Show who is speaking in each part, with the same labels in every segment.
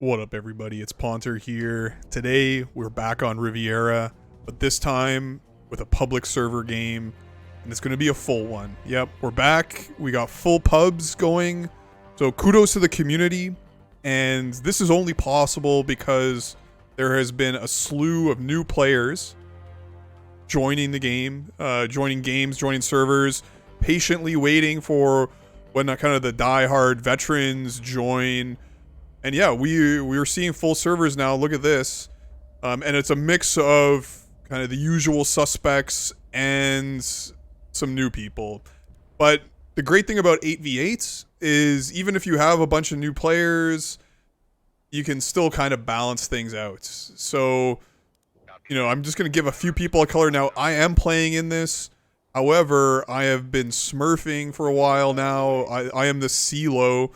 Speaker 1: What up, everybody? It's Ponter here. Today, we're back on Riviera, but this time with a public server game, and it's going to be a full one. Yep, we're back. We got full pubs going, so kudos to the community, and this is only possible because there has been a slew of new players joining the game, joining servers, patiently waiting for when kind of the die-hard veterans join. And yeah, we're seeing full servers now. Look at this. And it's a mix of kind of the usual suspects and some new people. But the great thing about 8v8s is even if you have a bunch of new players, you can still kind of balance things out. So, you know, I'm just going to give a few people a color now. I am playing in this. However, I have been smurfing for a while now. I am the CeeLo.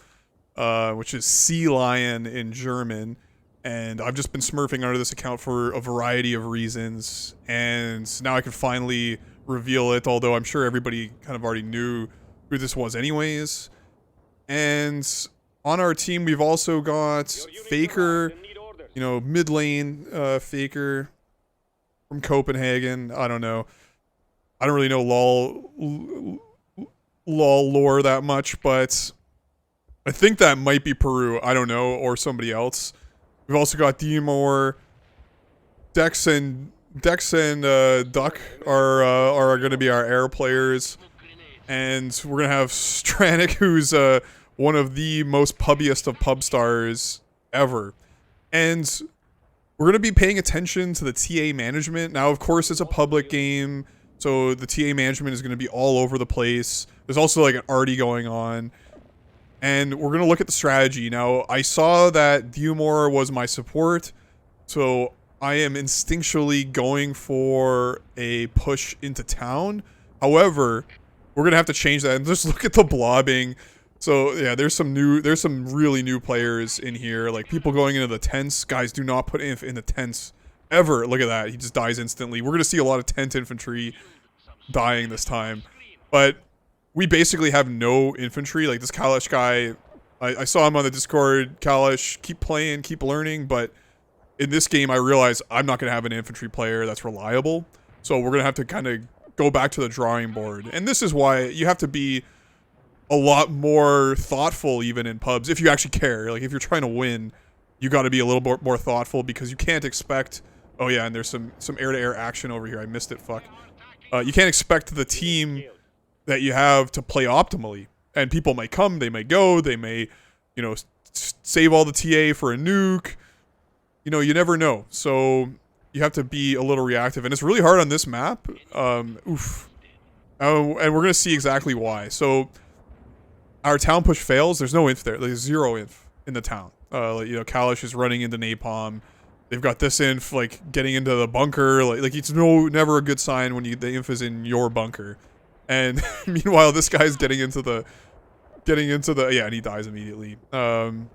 Speaker 1: Which is sea lion in German, and I've just been smurfing under this account for a variety of reasons, and now I can finally reveal it, although I'm sure everybody kind of already knew who this was anyways. And on our team, we've also got Faker, you know, mid lane Faker from Copenhagen. I don't know. I don't really know LOL lore that much, but I think that might be Peru. I don't know, or somebody else. We've also got Demore, Dex and Duck are going to be our air players, and we're gonna have Stranik, who's one of the most pubbiest of pub stars ever, and we're gonna be paying attention to the TA management. Now, of course, it's a public game, so the TA management is gonna be all over the place. There's also like an arty going on. And we're going to look at the strategy. Now, I saw that Diumor was my support, so I am instinctually going for a push into town. However, we're going to have to change that. And just look at the blobbing. So, yeah, there's some really new players in here. Like, people going into the tents. Guys, do not put inf in the tents ever. Look at that. He just dies instantly. We're going to see a lot of tent infantry dying this time. But we basically have no infantry. Like this Kalash guy, I saw him on the Discord. Kalash, keep playing, keep learning. But in this game, I realized I'm not going to have an infantry player that's reliable. So we're going to have to kind of go back to the drawing board. And this is why you have to be a lot more thoughtful even in pubs. If you actually care. Like if you're trying to win, you got to be a little bit more thoughtful because you can't expect... Oh yeah, and there's some air-to-air action over here. I missed it, fuck. You can't expect the team that you have to play optimally, and people might come, they may go, they may, you know, save all the TA for a nuke. You know, you never know. So you have to be a little reactive, and it's really hard on this map. Oof. And we're gonna see exactly why. So our town push fails. There's no inf there. There's zero inf in the town. You know, Kalash is running into napalm. They've got this inf like getting into the bunker. Like it's never a good sign when the inf is in your bunker. And meanwhile, this guy's getting into the, yeah, and he dies immediately. Don't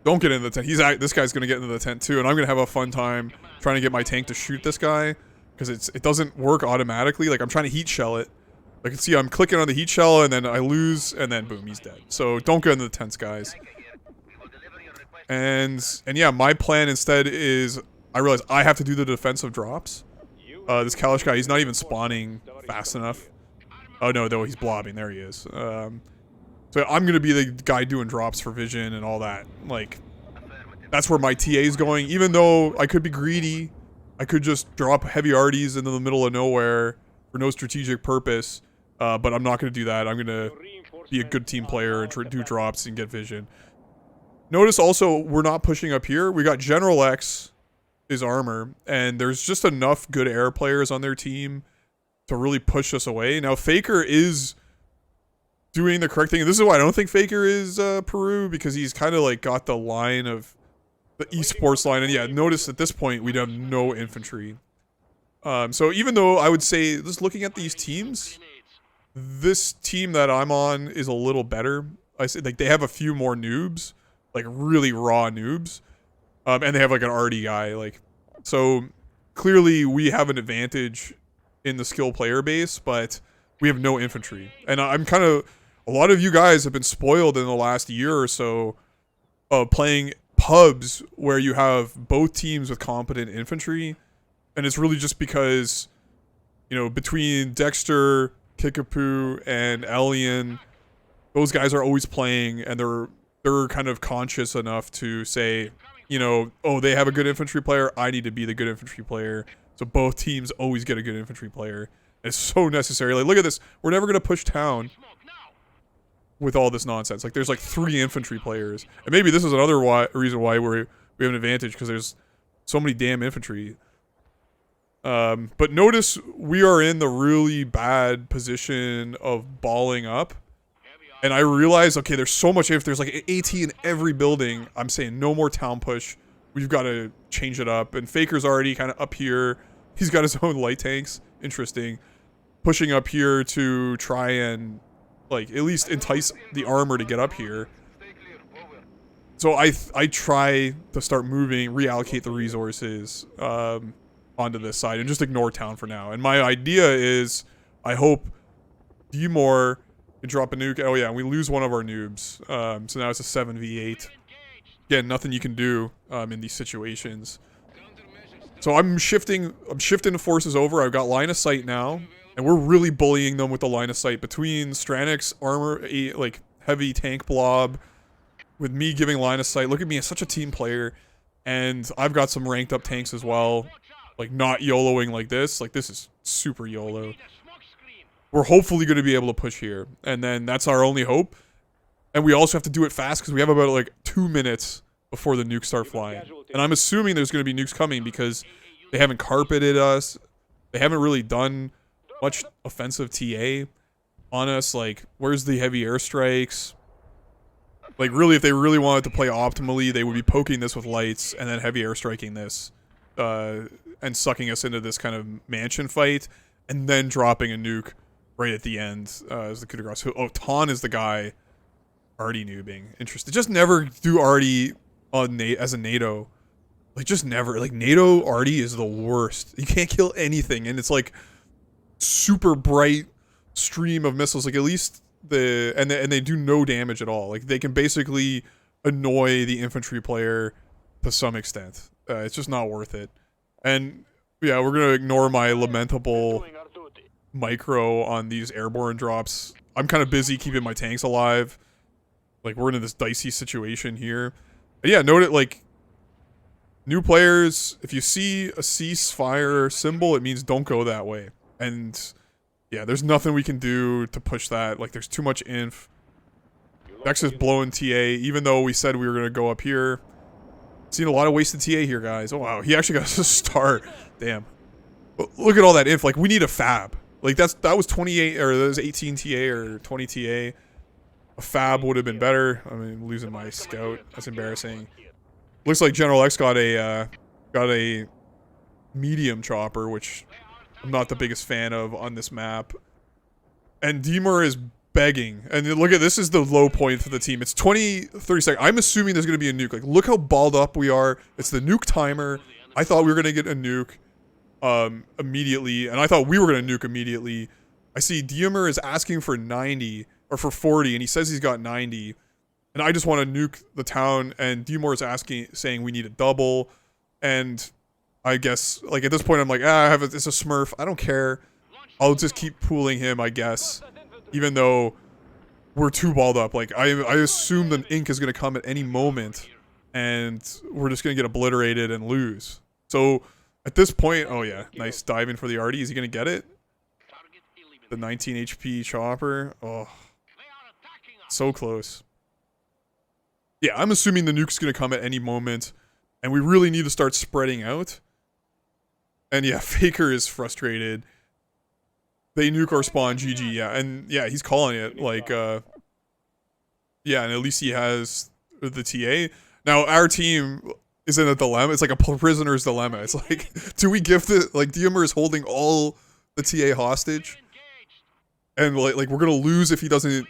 Speaker 1: get into the tent. This guy's gonna get into the tent too, and I'm gonna have a fun time trying to get my tank to shoot this guy because it doesn't work automatically. Like I'm trying to heat shell it. I can see I'm clicking on the heat shell, and then I lose, and then boom, he's dead. So don't get into the tents, guys. And yeah, my plan instead is I realize I have to do the defensive drops. This Kalash guy, he's not even spawning fast enough. Oh, no, he's blobbing. There he is. So I'm going to be the guy doing drops for vision and all that. Like, that's where my TA is going. Even though I could be greedy, I could just drop heavy arties into the middle of nowhere for no strategic purpose. But I'm not going to do that. I'm going to be a good team player and do drops and get vision. Notice also, we're not pushing up here. We got General X, his armor, and there's just enough good air players on their team to really push us away. Now, Faker is doing the correct thing. This is why I don't think Faker is Peru, because he's kind of like got the line of the esports line. And yeah, notice at this point, we have no infantry. So even though I would say, just looking at these teams, this team that I'm on is a little better. I say like they have a few more noobs, like really raw noobs. And they have like an arty guy. Like, so clearly we have an advantage in the skill player base, but we have no infantry. And I'm kind of, a lot of you guys have been spoiled in the last year or so of playing pubs where you have both teams with competent infantry, and it's really just because, you know, between Dexter, Kickapoo, and Elian, those guys are always playing, and they're kind of conscious enough to say, you know, oh, they have a good infantry player, I need to be the good infantry player. So both teams always get a good infantry player. It's so necessary. Like, look at this. We're never going to push town with all this nonsense. Like, there's like 3 infantry players. And maybe this is another reason why we have an advantage, because there's so many damn infantry. But notice we are in the really bad position of balling up. And I realize, okay, there's so much, if there's like an AT in every building, I'm saying no more town push. We've got to change it up. And Faker's already kind of up here. He's got his own light tanks. Interesting. Pushing up here to try and, like, at least entice the armor to get up here. So I try to start moving, reallocate the resources onto this side and just ignore town for now. And my idea is, I hope Demore can drop a nuke. Oh yeah, we lose one of our noobs. So now it's a 7v8. Again, nothing you can do in these situations. So I'm shifting forces over. I've got line of sight now, and we're really bullying them with the line of sight between Stranic's armor, like heavy tank blob, with me giving line of sight. Look at me, as such a team player, and I've got some ranked up tanks as well. Like, not YOLOing like this. Like, this is super YOLO. We're hopefully going to be able to push here, and then that's our only hope. And we also have to do it fast because we have about like 2 minutes before the nukes start flying. And I'm assuming there's going to be nukes coming because they haven't carpeted us. They haven't really done much offensive TA on us. Like, where's the heavy airstrikes? Like, really, if they really wanted to play optimally, they would be poking this with lights and then heavy airstriking this and sucking us into this kind of mansion fight and then dropping a nuke right at the end as the coup de grace. Oh, Ton is the guy already noobing. Interesting. Just never do Artie on as a NATO. Like, just never. Like, NATO Artie is the worst. You can't kill anything, and it's like super bright stream of missiles. Like, at least and they do no damage at all. Like, they can basically annoy the infantry player to some extent. It's just not worth it. And yeah, we're gonna ignore my lamentable micro on these airborne drops. I'm kind of busy keeping my tanks alive. Like, we're in this dicey situation here. But yeah, note it, like, new players, if you see a ceasefire symbol, it means don't go that way. And yeah, there's nothing we can do to push that. Like, there's too much inf. Vex is blowing TA, even though we said we were going to go up here. Seen a lot of wasted TA here, guys. Oh, wow. He actually got us a star. Damn. But look at all that inf. Like, we need a fab. Like, that was 28, or that was 18 TA or 20 TA. A fab would have been better. I mean, losing my scout. That's embarrassing. Looks like General X got a medium chopper, which I'm not the biggest fan of on this map. And Demore is begging. And look at this, is the low point for the team. It's 30 seconds. I'm assuming there's going to be a nuke. Like, look how balled up we are. It's the nuke timer. I thought we were going to get a nuke immediately. And I thought we were going to nuke immediately. I see Demore is asking for 90. Or for 40, and he says he's got 90. And I just want to nuke the town, and Demore is saying we need a double. And I guess, like, at this point, I'm like, it's a smurf. I don't care. I'll just keep pooling him, I guess. Even though we're too balled up. Like, I assume the ink is going to come at any moment, and we're just going to get obliterated and lose. So, at this point, oh yeah, nice diving for the Artie. Is he going to get it? The 19 HP chopper. Oh. So close. Yeah, I'm assuming the nuke's going to come at any moment, and we really need to start spreading out. And yeah, Faker is frustrated. They nuke our spawn, GG, yeah. And yeah, he's calling it, like, yeah, and at least he has the TA. Now, our team is in a dilemma. It's like a prisoner's dilemma. It's like, do we give like, Demore is holding all the TA hostage? And like we're going to lose if he doesn't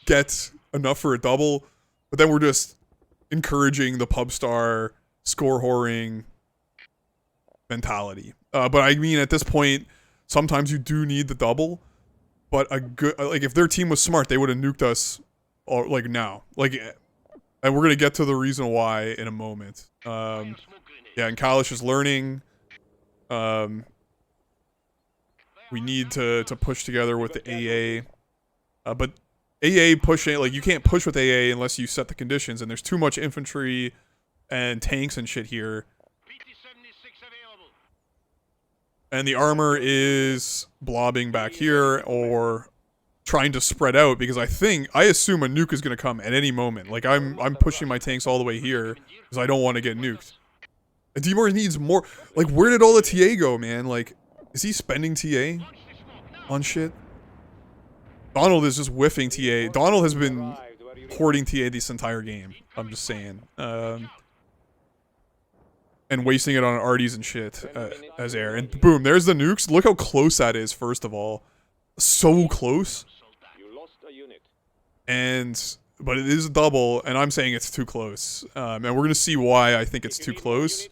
Speaker 1: get enough for a double, but then we're just encouraging the pub star score whoring mentality. But I mean, at this point, sometimes you do need the double, but a good, like, if their team was smart, they would have nuked us, or like, now. Like, And we're going to get to the reason why in a moment. Yeah, and Kalish is learning. We need to push together with the AA. But AA pushing, like, you can't push with AA unless you set the conditions. And there's too much infantry and tanks and shit here. And the armor is blobbing back here or trying to spread out because I assume a nuke is going to come at any moment. Like, I'm pushing my tanks all the way here because I don't want to get nuked. And D-Mor needs more. Like, where did all the TA go, man? Like, is he spending TA on shit? Donald is just whiffing TA. Donald has been hoarding TA this entire game. I'm just saying. And wasting it on arties and shit as air. And boom, there's the nukes. Look how close that is, first of all. So close. But it is a double, and I'm saying it's too close. And we're going to see why I think it's too close.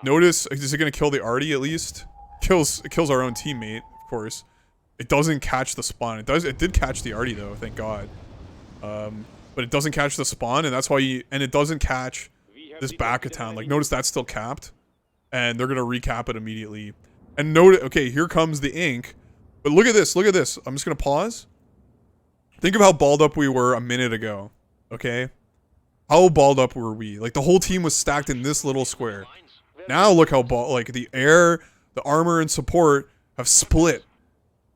Speaker 1: Notice, is it going to kill the arty at least? It kills our own teammate, of course. It doesn't catch the spawn. It did catch the arty, though, thank God. But it doesn't catch the spawn, and that's why and it doesn't catch this back of town. Like, notice that's still capped, and they're gonna recap it immediately. And note, okay, here comes the ink. But look at this, look at this. I'm just gonna pause. Think of how balled up we were a minute ago. Okay, how balled up were we? Like, the whole team was stacked in this little square. Now look how like the air, the armor, and support have split.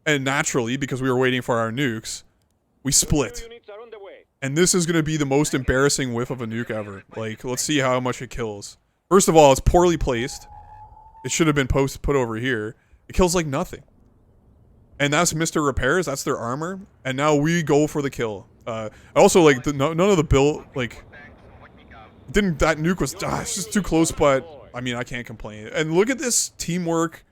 Speaker 1: And naturally, because we were waiting for our nukes, we split. And this is going to be the most embarrassing whiff of a nuke ever. Like, let's see how much it kills. First of all, it's poorly placed. It should have been put over here. It kills like nothing. And that's Mr. Repairs. That's their armor. And now we go for the kill. Also, like, none of the build, like, that nuke was, it's just too close, but, I mean, I can't complain. And look at this teamwork.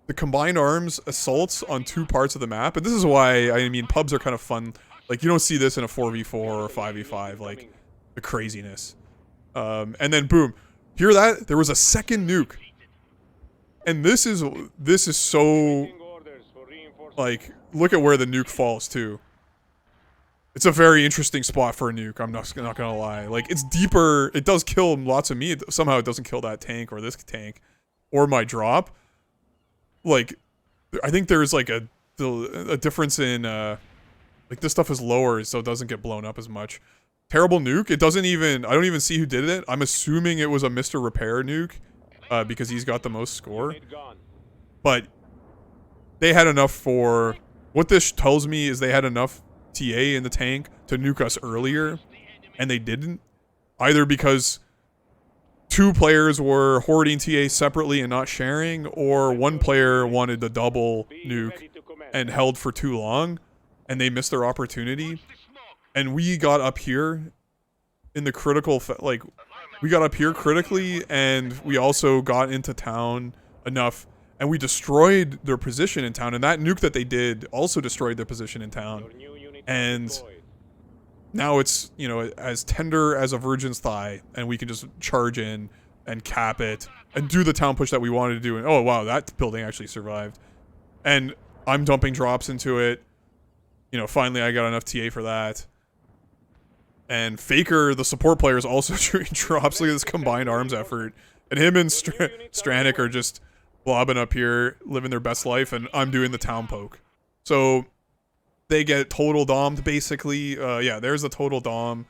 Speaker 1: The combined arms assaults on two parts of the map. And this is why, I mean, pubs are kind of fun. Like, you don't see this in a 4v4 or 5v5, like, the craziness. And then, boom. Hear that? There was a second nuke. And this is so, like, look at where the nuke falls, too. It's a very interesting spot for a nuke, I'm not gonna lie. Like, it's deeper. It does kill lots of me. Somehow it doesn't kill that tank or this tank or my drop. Like, I think there's, like, a difference in, like, this stuff is lower, so it doesn't get blown up as much. Terrible nuke. It doesn't even, I don't even see who did it. I'm assuming it was a Mr. Repair nuke, because he's got the most score. But they had enough for, what this tells me is they had enough TA in the tank to nuke us earlier, and they didn't. Either because two players were hoarding TA separately and not sharing, or one player wanted the double nuke and held for too long. And they missed their opportunity. And we got up here in the critical, like, we got up here critically, and we also got into town enough, and we destroyed their position in town. And that nuke that they did also destroyed their position in town. And now it's, you know, as tender as a virgin's thigh, and we can just charge in and cap it and do the town push that we wanted to do. And oh, wow, that building actually survived. And I'm dumping drops into it. You know, finally I got enough TA for that. And Faker, the support player, is also shooting drops. Look at this combined arms effort. And him and Stranik are just blobbing up here, living their best life, and I'm doing the town poke. So they get total domed, basically. Yeah, there's the total dom.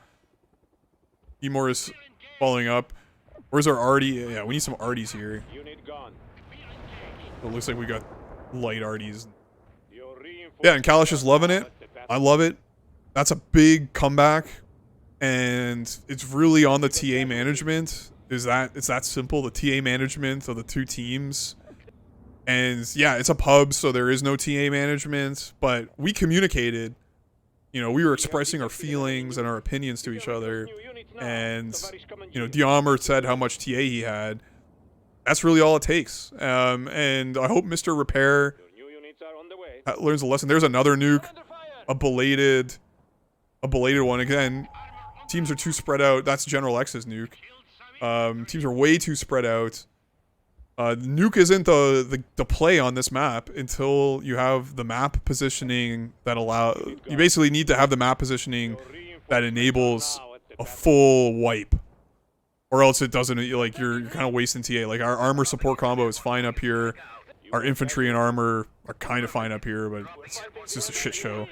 Speaker 1: D-Mor is following up. Where's our arty? Yeah, we need some arties here. It looks like we got light arties. Yeah, and Kalish is loving it. I love it. That's a big comeback. And it's really on the TA management. It's that simple. The TA management of the two teams. And yeah, it's a pub, so there is no TA management. But we communicated. You know, we were expressing our feelings and our opinions to each other. And, you know, Diamor said how much TA he had. That's really all it takes. And I hope Mr. Repair learns a lesson. There's another nuke, a belated one. Again, teams are too spread out. That's General X's nuke. Teams are way too spread out. Nuke isn't the play on this map until you have the map positioning that you basically need to have the map positioning that enables a full wipe, or else it doesn't. Like you're kind of wasting TA. Like our armor support combo is fine up here. Our infantry and armor are kind of fine up here, but it's just a shit show.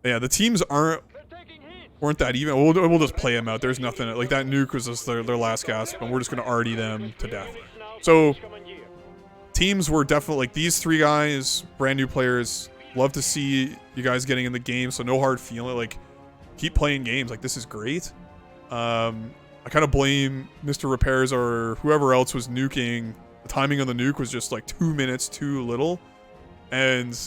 Speaker 1: Yeah, the teams weren't that even. We'll just play them out. There's nothing like that. Nuke was just their last gasp, and we're just gonna arty them to death. So teams were definitely like these three guys, brand new players. Love to see you guys getting in the game. So no hard feeling. Like keep playing games. Like this is great. I kind of blame Mr. Repairs or whoever else was nuking. The timing on the nuke was just like 2 minutes too little, and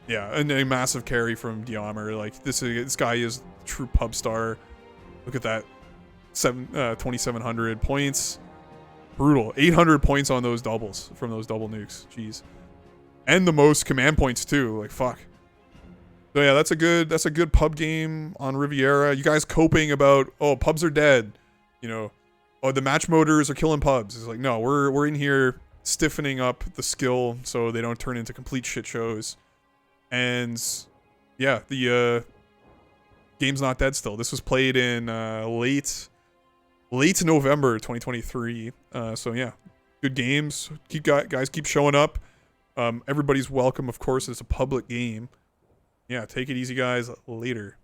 Speaker 1: yeah, and a massive carry from Diamer. Like this guy is true pub star. Look at that, 2,700 points, brutal. 800 points on those doubles from those double nukes. Jeez, and the most command points too. Like fuck. So yeah, that's a good pub game on Riviera. You guys coping about pubs are dead, you know. Oh, the match moders are killing pubs. It's like, no, we're in here stiffening up the skill so they don't turn into complete shit shows. And yeah, the game's not dead still. This was played in late November 2023. So yeah, good games. Guys keep showing up. Everybody's welcome, of course. It's a public game. Yeah, take it easy, guys. Later.